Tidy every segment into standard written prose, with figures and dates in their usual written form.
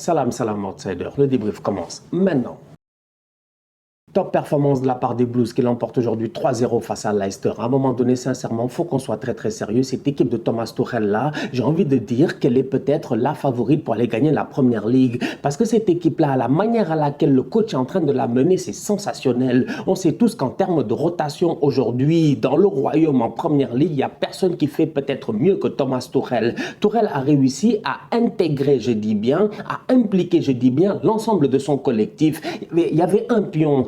Salam, salam outsider, le débrief commence maintenant. Top performance de la part des Blues qui l'emporte aujourd'hui 3-0 face à Leicester. À un moment donné, sincèrement, il faut qu'on soit très sérieux. Cette équipe de Thomas Tuchel là, j'ai envie de dire qu'elle est peut-être la favorite pour aller gagner la Première Ligue. Parce que cette équipe-là, la manière à laquelle le coach est en train de la mener, c'est sensationnel. On sait tous qu'en termes de rotation aujourd'hui, dans le royaume en Première Ligue, il n'y a personne qui fait peut-être mieux que Thomas Tuchel. Tuchel a réussi à intégrer, je dis bien, à impliquer, je dis bien, l'ensemble de son collectif. Il y avait un pion,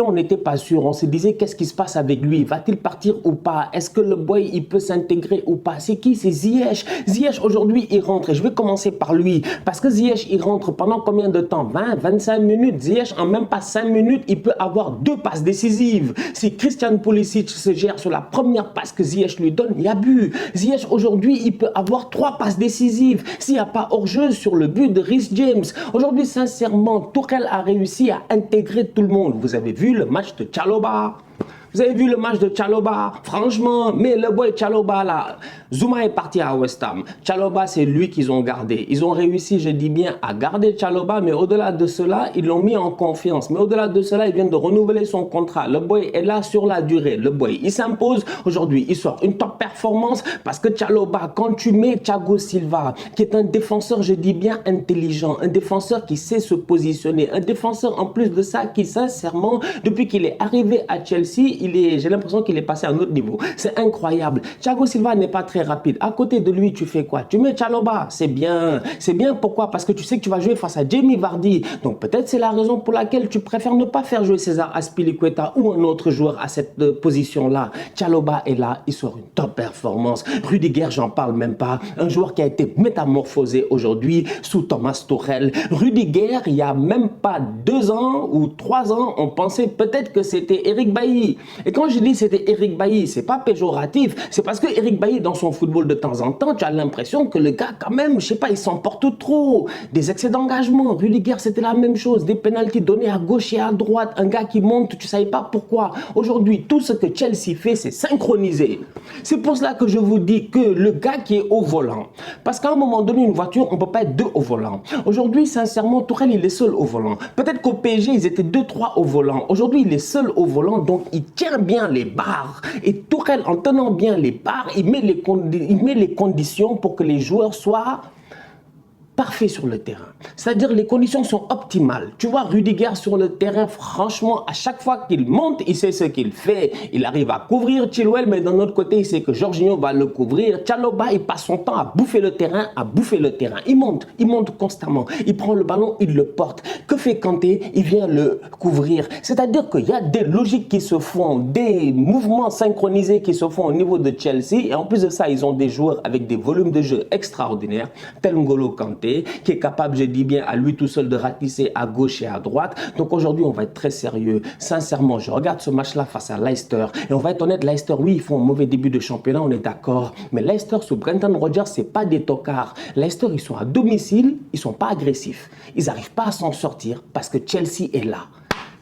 on n'était pas sûr. On se disait, qu'est-ce qui se passe avec lui? Va-t-il partir ou pas? Est-ce que le boy, il peut s'intégrer ou pas? C'est qui? C'est Ziyech. Ziyech, aujourd'hui, il rentre. Et je vais commencer par lui. Parce que Ziyech, il rentre pendant combien de temps? 20, 25 minutes. Ziyech, en même pas 5 minutes, il peut avoir 2 passes décisives. Si Christian Pulisic se gère sur la première passe que Ziyech lui donne, il y a but. Ziyech, aujourd'hui, il peut avoir 3 passes décisives. S'il n'y a pas hors-jeu sur le but de Reece James. Aujourd'hui, sincèrement, Tuchel a réussi à intégrer tout le monde. Vous avez vu le match de Chalobah? Vous avez vu le match de Chalobah? Franchement, mais le boy Chalobah là, Zouma est parti à West Ham. Chalobah, c'est lui qu'ils ont gardé. Ils ont réussi, je dis bien, à garder Chalobah, mais au-delà de cela, ils l'ont mis en confiance. Mais au-delà de cela, ils viennent de renouveler son contrat. Le boy est là sur la durée. Le boy, il s'impose. Aujourd'hui, il sort une top performance parce que Chalobah, quand tu mets Thiago Silva, qui est un défenseur, je dis bien, intelligent, un défenseur qui sait se positionner, un défenseur en plus de ça qui, sincèrement, depuis qu'il est arrivé à Chelsea, j'ai l'impression qu'il est passé à un autre niveau. C'est incroyable. Thiago Silva n'est pas très rapide. À côté de lui, tu fais quoi? Tu mets Chalobah. C'est bien. C'est bien pourquoi? Parce que tu sais que tu vas jouer face à Jamie Vardy. Donc peut-être c'est la raison pour laquelle tu préfères ne pas faire jouer César Azpilicueta ou un autre joueur à cette position-là. Chalobah est là. Il sort une top performance. Rudiger, j'en parle même pas. Un joueur qui a été métamorphosé aujourd'hui sous Thomas Tuchel. Rudiger, il n'y a même pas 2 ans ou 3 ans, on pensait peut-être que c'était Eric Bailly. Et quand je dis c'était Eric Bailly, c'est pas péjoratif, c'est parce que Eric Bailly, dans son football de temps en temps, tu as l'impression que le gars, quand même, je sais pas, il s'emporte trop. Des excès d'engagement. Rudiger, c'était la même chose. Des pénaltys donnés à gauche et à droite. Un gars qui monte, tu savais pas pourquoi. Aujourd'hui, tout ce que Chelsea fait, c'est synchroniser. C'est pour cela que je vous dis que le gars qui est au volant, parce qu'à un moment donné, une voiture, on peut pas être 2 au volant. Aujourd'hui, sincèrement, Tuchel, il est seul au volant. Peut-être qu'au PSG, ils étaient 2-3 au volant. Aujourd'hui, il est seul au volant, donc il tient bien les barres. Et Tuchel, en tenant bien les barres, il met les conditions pour que les joueurs soient parfaits sur le terrain. C'est-à-dire les conditions sont optimales. Tu vois Rudiger sur le terrain, franchement, à chaque fois qu'il monte, il sait ce qu'il fait. Il arrive à couvrir Chilwell, mais d'un autre côté, il sait que Jorginho va le couvrir. Chalobah, il passe son temps à bouffer le terrain, Il monte constamment. Il prend le ballon, il le porte. Que fait Kanté? Il vient le couvrir. C'est-à-dire qu'il y a des logiques qui se font, des mouvements synchronisés qui se font au niveau de Chelsea. Et en plus de ça, ils ont des joueurs avec des volumes de jeu extraordinaires, tel N'Golo Kanté, qui est capable, je dis bien, à lui tout seul de ratisser à gauche et à droite. Donc aujourd'hui, on va être très sérieux. Sincèrement, je regarde ce match-là face à Leicester. Et on va être honnête, Leicester, oui, ils font un mauvais début de championnat, on est d'accord. Mais Leicester, sous Brendan Rodgers, c'est pas des tocards. Leicester, ils sont à domicile, ils sont pas agressifs. Ils n'arrivent pas à s'en sortir parce que Chelsea est là.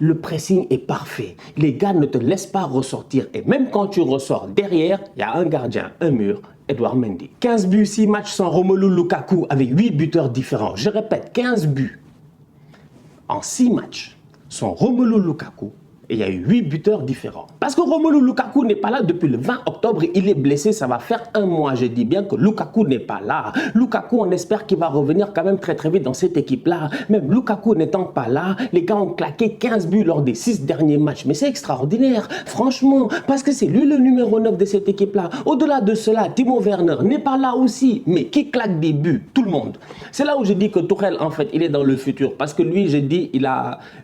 Le pressing est parfait. Les gars ne te laissent pas ressortir. Et même quand tu ressors derrière, il y a un gardien, un mur, Edouard Mendy. 15 buts, 6 matchs sans Romelu Lukaku avec 8 buteurs différents. Je répète, 15 buts en 6 matchs sans Romelu Lukaku. Et il y a eu 8 buteurs différents. Parce que Romelu Lukaku n'est pas là depuis le 20 octobre. Il est blessé, ça va faire 1 mois. Je dis bien que Lukaku n'est pas là. Lukaku, on espère qu'il va revenir quand même très vite dans cette équipe-là. Même Lukaku n'étant pas là, les gars ont claqué 15 buts lors des 6 derniers matchs. Mais c'est extraordinaire, franchement. Parce que c'est lui le numéro 9 de cette équipe-là. Au-delà de cela, Timo Werner n'est pas là aussi. Mais qui claque des buts? Tout le monde. C'est là où je dis que Tuchel, en fait, il est dans le futur. Parce que lui, je dis,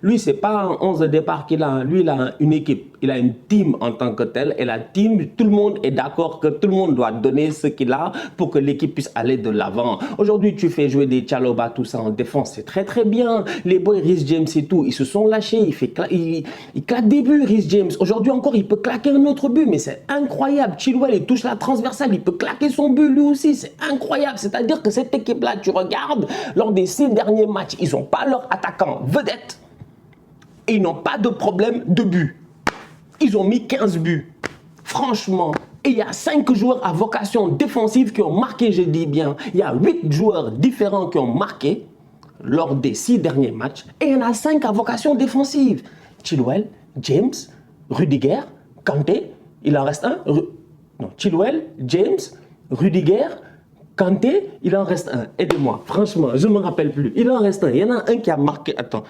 lui, c'est pas un 11 de départ qu'il a. Lui, il a une équipe, il a une team en tant que telle, et la team, tout le monde est d'accord que tout le monde doit donner ce qu'il a pour que l'équipe puisse aller de l'avant. Aujourd'hui, tu fais jouer des Chalobah, tout ça en défense, c'est très bien. Les boys, Reece James et tout, ils se sont lâchés, il claque des buts, Reece James. Aujourd'hui encore, il peut claquer un autre but, mais c'est incroyable. Chilwell, il touche la transversale, il peut claquer son but lui aussi, c'est incroyable. C'est-à-dire que cette équipe-là, tu regardes, lors des 6 derniers matchs, ils n'ont pas leur attaquant vedette. Et ils n'ont pas de problème de but. Ils ont mis 15 buts. Franchement. Et il y a 5 joueurs à vocation défensive qui ont marqué, je dis bien. Il y a 8 joueurs différents qui ont marqué. lors des 6 derniers matchs et il y en a 5 à vocation défensive. Chilwell, James, Rudiger, Kanté, il en reste un. Non, Chilwell, James, Rudiger, Kanté, il en reste un. Aidez-moi, franchement, je ne me rappelle plus. Il en reste un. Il y en a un qui a marqué. Attends.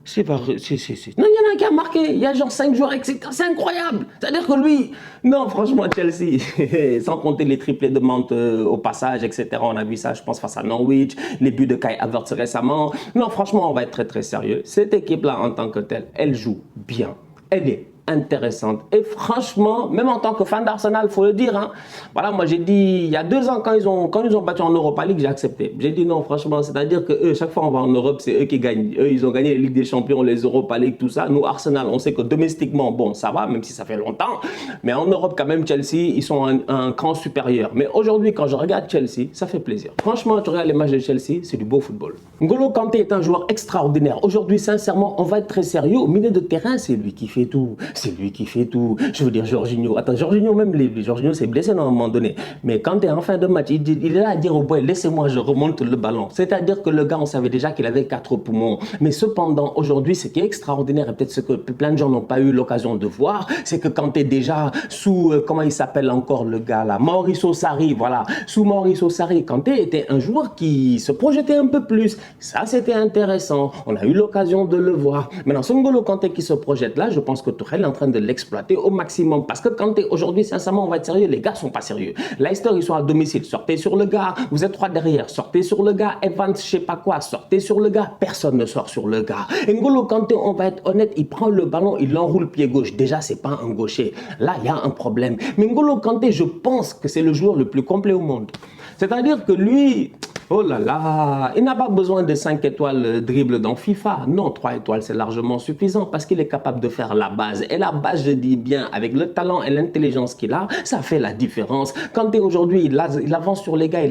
C'est pas. Non, il y en a un qui a marqué. Il y a genre 5 joueurs, etc. C'est incroyable. C'est-à-dire que lui. Non, franchement, Chelsea, sans compter les triplés de Mount au passage, etc. On a vu ça, je pense, face à Norwich. Les buts de Kai Havertz récemment. Non, franchement, on va être très, très sérieux. Cette équipe-là, en tant que telle, elle joue bien. Elle est intéressante. Et franchement, même en tant que fan d'Arsenal, il faut le dire, hein, voilà, moi j'ai dit, il y a 2 ans, quand ils ont battu en Europa League, j'ai accepté. J'ai dit non, franchement, c'est-à-dire que eux, chaque fois on va en Europe, c'est eux qui gagnent. Eux, ils ont gagné les Ligues des Champions, les Europa League, tout ça. Nous, Arsenal, on sait que domestiquement, bon, ça va, même si ça fait longtemps. Mais en Europe, quand même, Chelsea, ils sont un cran supérieur. Mais aujourd'hui, quand je regarde Chelsea, ça fait plaisir. Franchement, tu regardes les matchs de Chelsea, c'est du beau football. N'Golo Kanté est un joueur extraordinaire. Aujourd'hui, sincèrement, on va être très sérieux. Au milieu de terrain, c'est lui qui fait tout. C'est lui qui fait tout. Je veux dire, Jorginho. Attends, Jorginho, même Jorginho s'est blessé à un moment donné. Mais quand tu es en fin de match, il est là à dire au boy, laissez-moi, je remonte le ballon. C'est-à-dire que le gars, on savait déjà qu'il avait 4 poumons. Mais cependant, aujourd'hui, ce qui est extraordinaire, et peut-être ce que plein de gens n'ont pas eu l'occasion de voir, c'est que quand tu es déjà sous, comment il s'appelle encore le gars là, Mauricio Sarri, voilà. Sous Mauricio Sarri, Kanté était un joueur qui se projetait un peu plus. Ça, c'était intéressant. On a eu l'occasion de le voir. Maintenant, ce N'Golo Kanté qui se projette là, je pense que Tuchel est en train de l'exploiter au maximum. Parce que Kanté, aujourd'hui, sincèrement, on va être sérieux, les gars sont pas sérieux. Leicester, ils sont à domicile, sortez sur le gars. Vous êtes 3 derrière, sortez sur le gars. Evans, je sais pas quoi, sortez sur le gars. Personne ne sort sur le gars. N'Golo Kanté, on va être honnête, il prend le ballon, il l'enroule pied gauche. Déjà, c'est pas un gaucher. Là, il y a un problème. Mais N'Golo Kanté, je pense que c'est le joueur le plus complet au monde. C'est-à-dire que lui, oh là là, il n'a pas besoin de 5 étoiles dribble dans FIFA. Non, 3 étoiles, c'est largement suffisant parce qu'il est capable de faire la base. Et la base, je dis bien, avec le talent et l'intelligence qu'il a, ça fait la différence. Quand aujourd'hui, il avance sur les gars,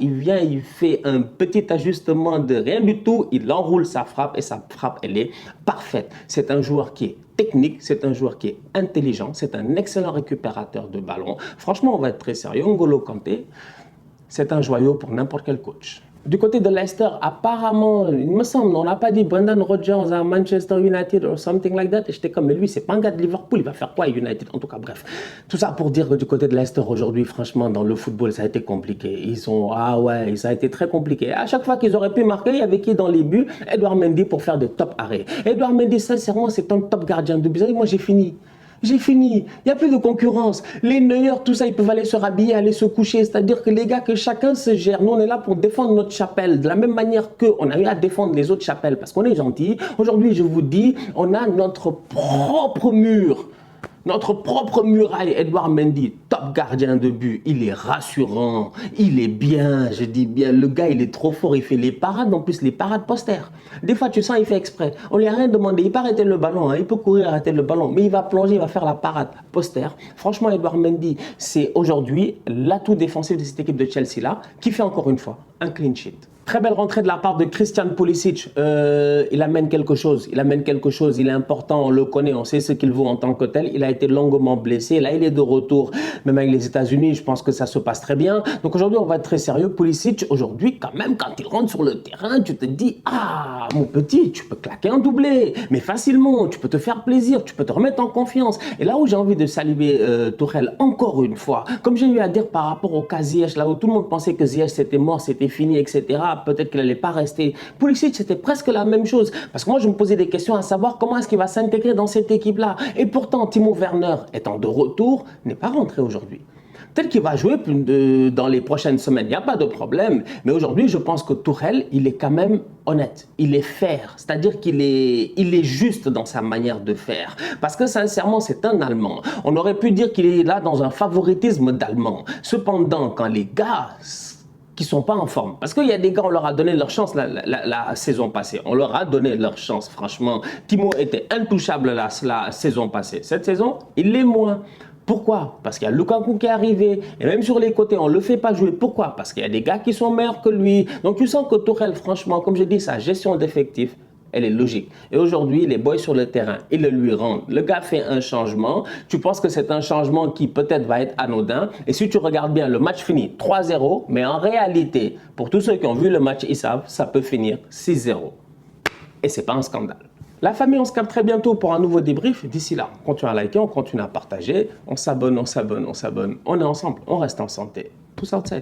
il vient, il fait un petit ajustement de rien du tout, il enroule sa frappe et sa frappe, elle est parfaite. C'est un joueur qui est technique, c'est un joueur qui est intelligent, c'est un excellent récupérateur de ballon. Franchement, on va être très sérieux. N'Golo Kanté, c'est un joyau pour n'importe quel coach. Du côté de Leicester, apparemment, il me semble, on n'a pas dit Brendan Rodgers à Manchester United ou something like that. Et j'étais comme, mais lui, c'est pas un gars de Liverpool, il va faire quoi à United? En tout cas, bref. Tout ça pour dire que du côté de Leicester, aujourd'hui, franchement, dans le football, ça a été compliqué. Ah ouais, ça a été très compliqué. À chaque fois qu'ils auraient pu marquer, il y avait qui dans les buts? Edouard Mendy pour faire des top arrêts. Edouard Mendy, sincèrement, c'est un top gardien de but. Vous savez, moi, j'ai fini. J'ai fini. Il n'y a plus de concurrence. Les Neuer, tout ça, ils peuvent aller se rhabiller, aller se coucher. C'est-à-dire que les gars, que chacun se gère. Nous, on est là pour défendre notre chapelle. De la même manière qu'on a eu à défendre les autres chapelles. Parce qu'on est gentils. Aujourd'hui, je vous dis, on a notre propre mur. Notre propre muraille, Edouard Mendy, top gardien de but, il est rassurant, il est bien, je dis bien, le gars il est trop fort, il fait les parades, en plus les parades postères. Des fois tu sens il fait exprès, on lui a rien demandé, il peut arrêter le ballon, hein, il peut courir arrêter le ballon, mais il va plonger, il va faire la parade postère. Franchement Edouard Mendy, c'est aujourd'hui l'atout défensif de cette équipe de Chelsea là, qui fait encore une fois un clean sheet. Très belle rentrée de la part de Christian Pulisic. Il amène quelque chose. Il est important, on le connaît, on sait ce qu'il vaut en tant que tel. Il a été longuement blessé. Là, il est de retour. Même avec les États-Unis, je pense que ça se passe très bien. Donc aujourd'hui, on va être très sérieux. Pulisic, aujourd'hui, quand même, quand il rentre sur le terrain, tu te dis, ah, mon petit, tu peux claquer un doublé, mais facilement, tu peux te faire plaisir, tu peux te remettre en confiance. Et là où j'ai envie de saluer Tuchel, encore une fois, comme j'ai eu à dire par rapport au cas Ziyech, là où tout le monde pensait que Ziyech c'était mort, c'était fini, etc. Peut-être qu'il n'allait pas rester. Pulisic, c'était presque la même chose. Parce que moi, je me posais des questions à savoir comment est-ce qu'il va s'intégrer dans cette équipe-là. Et pourtant, Timo Werner, étant de retour, n'est pas rentré aujourd'hui. Peut-être qu'il va jouer dans les prochaines semaines, il n'y a pas de problème. Mais aujourd'hui, je pense que Tuchel, il est quand même honnête. Il est fair. C'est-à-dire qu'il est juste dans sa manière de faire. Parce que sincèrement, c'est un Allemand. On aurait pu dire qu'il est là dans un favoritisme d'Allemand. Cependant, quand les gars qui sont pas en forme. Parce qu'il y a des gars, on leur a donné leur chance la saison passée. On leur a donné leur chance, franchement. Timo était intouchable la saison passée. Cette saison, il l'est moins. Pourquoi? Parce qu'il y a Lukaku qui est arrivé. Et même sur les côtés, on ne le fait pas jouer. Pourquoi? Parce qu'il y a des gars qui sont meilleurs que lui. Donc tu sens que Tuchel, franchement, comme je dis, sa gestion d'effectifs, elle est logique. Et aujourd'hui, les boys sur le terrain, ils le lui rendent. Le gars fait un changement. Tu penses que c'est un changement qui peut-être va être anodin. Et si tu regardes bien, le match finit 3-0. Mais en réalité, pour tous ceux qui ont vu le match, ils savent, ça peut finir 6-0. Et c'est pas un scandale. La famille, on se capte très bientôt pour un nouveau débrief. D'ici là, on continue à liker, on continue à partager. On s'abonne, on s'abonne, on s'abonne. On est ensemble, on reste en santé. Tous outside.